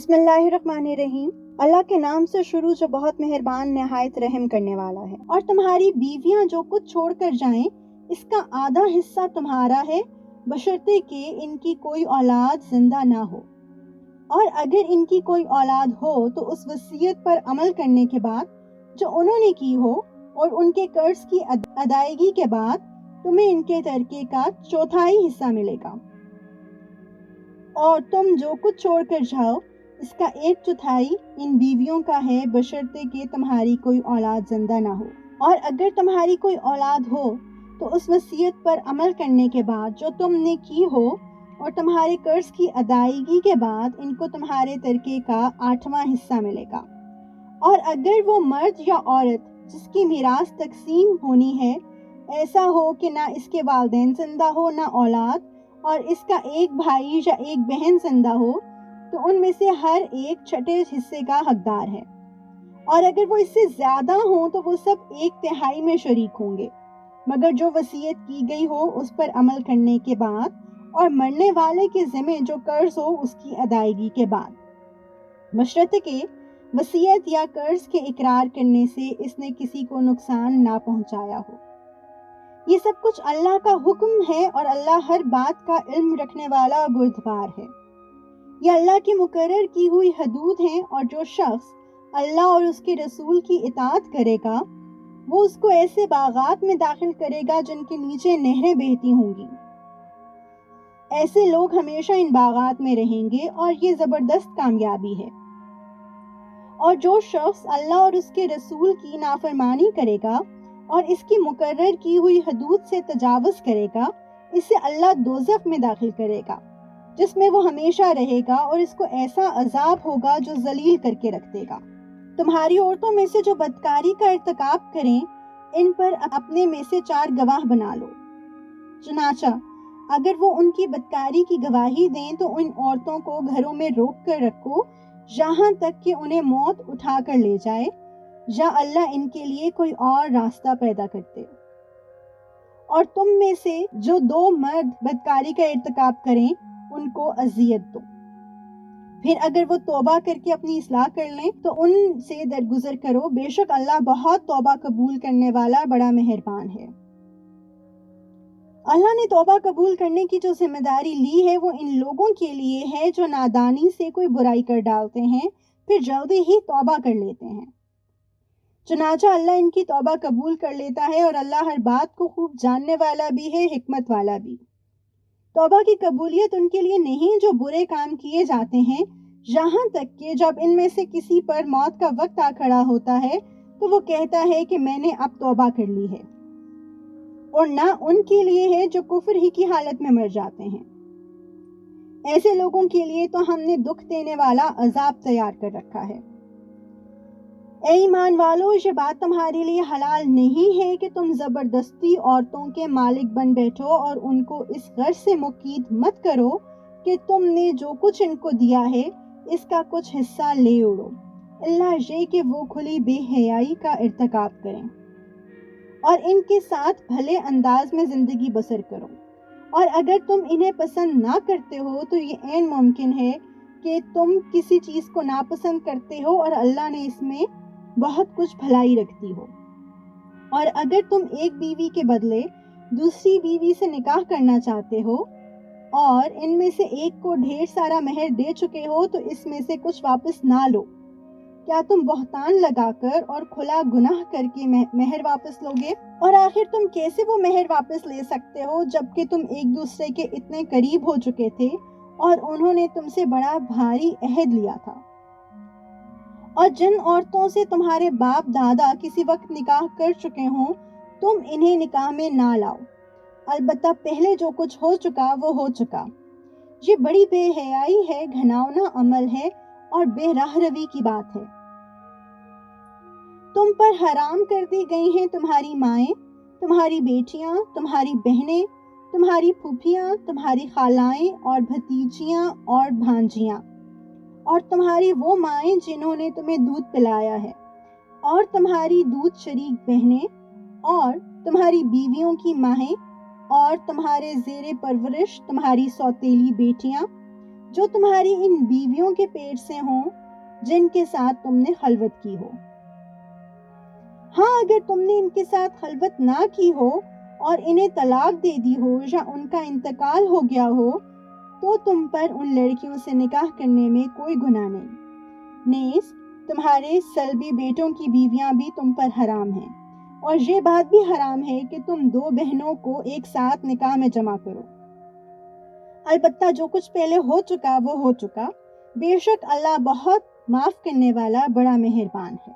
بسم اللہ الرحمن الرحیم۔ اللہ کے نام سے شروع جو بہت مہربان نہایت رحم کرنے والا ہے۔ اور تمہاری بیویاں جو کچھ چھوڑ کر جائیں اس کا آدھا حصہ تمہارا ہے، بشرطے کہ ان کی کوئی اولاد زندہ نہ ہو، اور اگر ان کی کوئی اولاد ہو تو اس وصیت پر عمل کرنے کے بعد جو انہوں نے کی ہو اور ان کے قرض کی ادائیگی کے بعد تمہیں ان کے ترکے کا چوتھائی حصہ ملے گا، اور تم جو کچھ چھوڑ کر جاؤ اس کا 1/4 ان بیویوں کا ہے، بشرطے کہ تمہاری کوئی اولاد زندہ نہ ہو۔ اور اگر تمہاری کوئی اولاد ہو تو اس وصیت پر عمل کرنے کے بعد جو تم نے کی ہو اور تمہارے قرض کی ادائیگی کے بعد ان کو تمہارے ترکے کا 8واں حصہ ملے گا۔ اور اگر وہ مرد یا عورت جس کی میراث تقسیم ہونی ہے ایسا ہو کہ نہ اس کے والدین زندہ ہو نہ اولاد، اور اس کا ایک بھائی یا ایک بہن زندہ ہو، تو ان میں سے ہر ایک چھٹے حصے کا حقدار ہے، اور اگر وہ اس سے زیادہ ہوں تو وہ سب 1/3 میں شریک ہوں گے، مگر جو وصیت کی گئی ہو اس پر عمل کرنے کے بعد اور مرنے والے کے ذمہ جو قرض ہو اس کی ادائیگی کے بعد، بشرطے کہ وصیت یا قرض کے اقرار کرنے سے اس نے کسی کو نقصان نہ پہنچایا ہو۔ یہ سب کچھ اللہ کا حکم ہے، اور اللہ ہر بات کا علم رکھنے والا اور بردبار ہے۔ یہ اللہ کی مقرر کی ہوئی حدود ہیں، اور جو شخص اللہ اور اس کے رسول کی اطاعت کرے گا وہ اس کو ایسے باغات میں داخل کرے گا جن کے نیچے نہریں بہتی ہوں گی۔ ایسے لوگ ہمیشہ ان باغات میں رہیں گے، اور یہ زبردست کامیابی ہے۔ اور جو شخص اللہ اور اس کے رسول کی نافرمانی کرے گا اور اس کی مقرر کی ہوئی حدود سے تجاوز کرے گا، اسے اللہ دوزخ میں داخل کرے گا جس میں وہ ہمیشہ رہے گا، اور اس کو ایسا عذاب ہوگا جو ذلیل کر کے رکھ دے گا۔ تمہاری عورتوں میں سے جو بدکاری کا ارتکاب کریں ان پر اپنے میں سے 4 گواہ بنا لو۔ چنانچہ اگر وہ ان کی بدکاری کی گواہی دیں تو ان عورتوں کو گھروں میں روک کر رکھو یہاں تک کہ انہیں موت اٹھا کر لے جائے، یا اللہ ان کے لیے کوئی اور راستہ پیدا کرتے۔ اور تم میں سے جو 2 مرد بدکاری کا ارتکاب کریں ان کو اذیت دو، پھر اگر وہ توبہ کر کے اپنی اصلاح کر لیں تو ان سے درگزر کرو، بے شک اللہ بہت توبہ قبول کرنے والا بڑا مہربان ہے۔ اللہ نے توبہ قبول کرنے کی جو ذمہ داری لی ہے وہ ان لوگوں کے لیے ہے جو نادانی سے کوئی برائی کر ڈالتے ہیں پھر جلدی ہی توبہ کر لیتے ہیں۔ چنانچہ اللہ ان کی توبہ قبول کر لیتا ہے، اور اللہ ہر بات کو خوب جاننے والا بھی ہے، حکمت والا بھی۔ توبہ کی قبولیت ان کے لیے نہیں جو برے کام کیے جاتے ہیں، یہاں تک کہ جب ان میں سے کسی پر موت کا وقت آ کھڑا ہوتا ہے تو وہ کہتا ہے کہ میں نے اب توبہ کر لی ہے، اور نہ ان کے لیے ہے جو کفر ہی کی حالت میں مر جاتے ہیں۔ ایسے لوگوں کے لیے تو ہم نے دکھ دینے والا عذاب تیار کر رکھا ہے۔ اے ایمان والو، یہ بات تمہارے لیے حلال نہیں ہے کہ تم زبردستی عورتوں کے مالک بن بیٹھو، اور ان کو اس غرض سے مقید مت کرو کہ تم نے جو کچھ ان کو دیا ہے اس کا کچھ حصہ لے اڑو، اللہ یہ کہ وہ کھلی بے حیائی کا ارتکاب کریں، اور ان کے ساتھ بھلے انداز میں زندگی بسر کرو۔ اور اگر تم انہیں پسند نہ کرتے ہو تو یہ عین ممکن ہے کہ تم کسی چیز کو ناپسند کرتے ہو، اور اللہ نے اس میں بہت کچھ بھلائی رکھتی ہو۔ اور اگر تم ایک بیوی کے بدلے دوسری بیوی سے نکاح کرنا چاہتے ہو اور ان میں سے ایک کو ڈھیر سارا مہر دے چکے ہو تو اس میں سے کچھ واپس نہ لو، کیا تم بہتان لگا کر اور کھلا گناہ کر کے مہر واپس لوگے؟ اور آخر تم کیسے وہ مہر واپس لے سکتے ہو جبکہ تم ایک دوسرے کے اتنے قریب ہو چکے تھے اور انہوں نے تم سے بڑا بھاری عہد لیا تھا؟ اور جن عورتوں سے تمہارے باپ دادا کسی وقت نکاح کر چکے ہوں تم انہیں نکاح میں نہ لاؤ، البتہ پہلے جو کچھ ہو چکا وہ ہو چکا۔ یہ بڑی بے حیائی ہے، گھناؤنا عمل ہے اور بے راہ روی کی بات ہے۔ تم پر حرام کر دی گئی ہیں تمہاری مائیں، تمہاری بیٹیاں، تمہاری بہنیں، تمہاری پھوپھیاں، تمہاری خالائیں اور بھتیجیاں اور بھانجیاں، اور تمہاری وہ مائیں جنہوں نے تمہیں دودھ پلایا ہے، اور تمہاری دودھ شریک بہنیں، اور تمہاری بیویوں کی مائیں، اور تمہارے زیر پرورش تمہاری سوتیلی بیٹیاں جو تمہاری ان بیویوں کے پیٹ سے ہوں جن کے ساتھ تم نے خلوت کی ہو۔ ہاں، اگر تم نے ان کے ساتھ خلوت نہ کی ہو اور انہیں طلاق دے دی ہو یا ان کا انتقال ہو گیا ہو تو تم پر ان لڑکیوں سے نکاح کرنے میں کوئی گناہ نہیں۔ نیز تمہارے سلبی بیٹوں کی بیویاں بھی تم پر حرام ہیں، اور یہ بات بھی حرام ہے کہ تم دو بہنوں کو ایک ساتھ نکاح میں جمع کرو۔ البتہ جو کچھ پہلے ہو چکا وہ ہو چکا، بے شک اللہ بہت معاف کرنے والا بڑا مہربان ہے۔